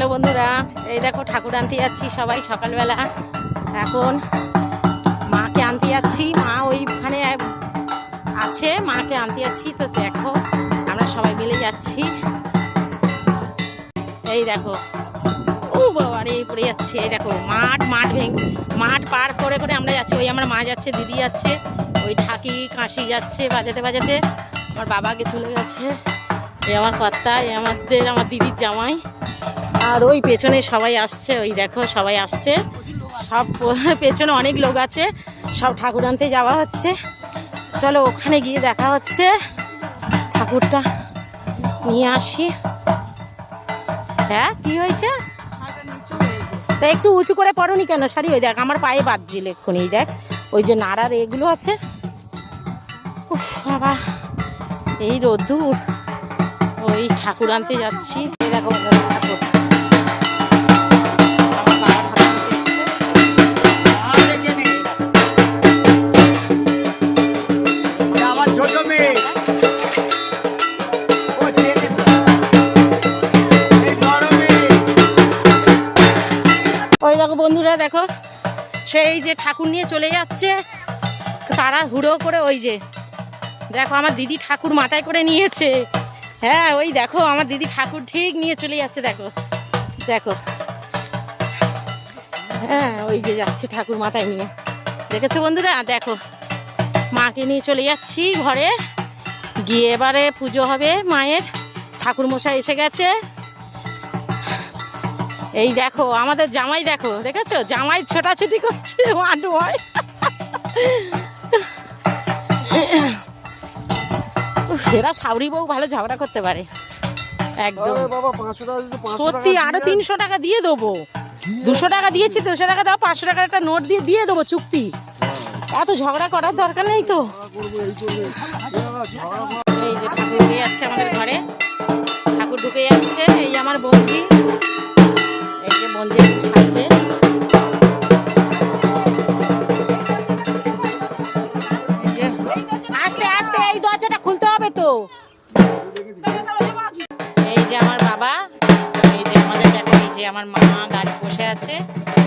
Hello বন্ধুরা, এই দেখো ঠাকুর আনতে যাচ্ছি সবাই সকালবেলা। এখন মাকে আনতে যাচ্ছি, মা ওইখানে আছে, মাকে আনতে যাচ্ছি। তো দেখো আমরা সবাই মিলে যাচ্ছি। এই দেখো, ও বাবা রে পড়ে যাচ্ছে। এই দেখো মাঠ পার করে করে আমরা যাচ্ছি। ওই আমার মা যাচ্ছে, দিদি যাচ্ছে, ওই ঠাকি কাশি যাচ্ছে বাজাতে বাজাতে। আমার বাবাকে চলে গেছে, এই আমার কর্তা, এই আমার দিদির জামাই। আর ওই পেছনে সবাই আসছে, ওই দেখো সবাই আসছে, সব পেছনে অনেক লোক আছে, সব ঠাকুর আনতে যাওয়া হচ্ছে। চলো ওখানে গিয়ে দেখা হচ্ছে, ঠাকুরটা নিয়ে আসি। হ্যাঁ কি হয়েছে? তা একটু উঁচু করে পড়োনি কেন শাড়ি? ওই দেখ আমার পায়ে বাজছিল এক্ষুনি, দেখ ওই যে নাড়ার এগুলো আছে। বাবা এই রোদ্দুর, ওই ঠাকুর আনতে যাচ্ছি। এই দেখো ঠাকুর, ওই দেখো বন্ধুরা, দেখো সেই যে ঠাকুর নিয়ে চলে যাচ্ছে তারা হুড়ো করে। ওই যে দেখো আমার দিদি ঠাকুর মাথায় করে নিয়েছে। হ্যাঁ ওই দেখো আমার দিদি ঠাকুর ঠিক নিয়ে চলে যাচ্ছে, দেখো দেখো। হ্যাঁ ওই যে যাচ্ছে ঠাকুর মাথায় নিয়ে, দেখেছো বন্ধুরা? দেখো মাকে নিয়ে চলে যাচ্ছি ঘরে গিয়ে, এবারে পুজো হবে মায়ের। ঠাকুর মশাই এসে গেছে। এই দেখো আমাদের জামাই, দেখো দেখেছো জামাই ছোটাছুটি করছে মাঠময়। এরা সাউরি বউ ভালো ঝগড়া করতে পারে একদম। সত্যি আরো 300 টাকা দিয়ে দেবো। 200 টাকা দিয়েছি, 200 টাকা দাও, 500 টাকার একটা নোট দিয়ে দেবো চুক্তি। এত ঝগড়া করার দরকার নেই তো। এই যে ঠাকুর ঢুকে যাচ্ছে আমাদের ঘরে, ঠাকুর ঢুকে যাচ্ছে। এই আমার বন্ধি, এই যে বন্ধি সাজছে। আস্তে আস্তে এই দরজাটা খুলতে হবে তো। এই যে আমার বাবা, এই যে আমাদের দেখো, এই যে আমার মা দাঁড়িয়ে বসে আছে।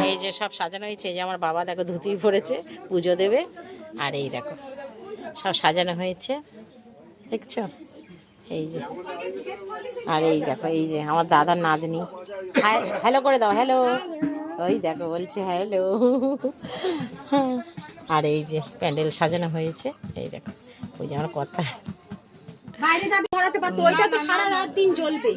এই যে সব সাজানো হয়েছে। এই যে আমার বাবা দেখো ধুতি পরেছে, পুজো দেবে। আর এই দেখো সব সাজানো হয়েছে, দেখছো? এই যে, আর এই দেখো এই যে আমার দাদার নাতনি, হ্যালো করে দাও, হ্যালো। ওই দেখো বলছে হ্যালো। আর এই যে প্যান্ডেল সাজানো হয়েছে। এই দেখো ওই যে আমার কথা, বাইরে যাবে ধরাতে পারতো, ওইটা তো সারা রাত দিন জ্বলবে।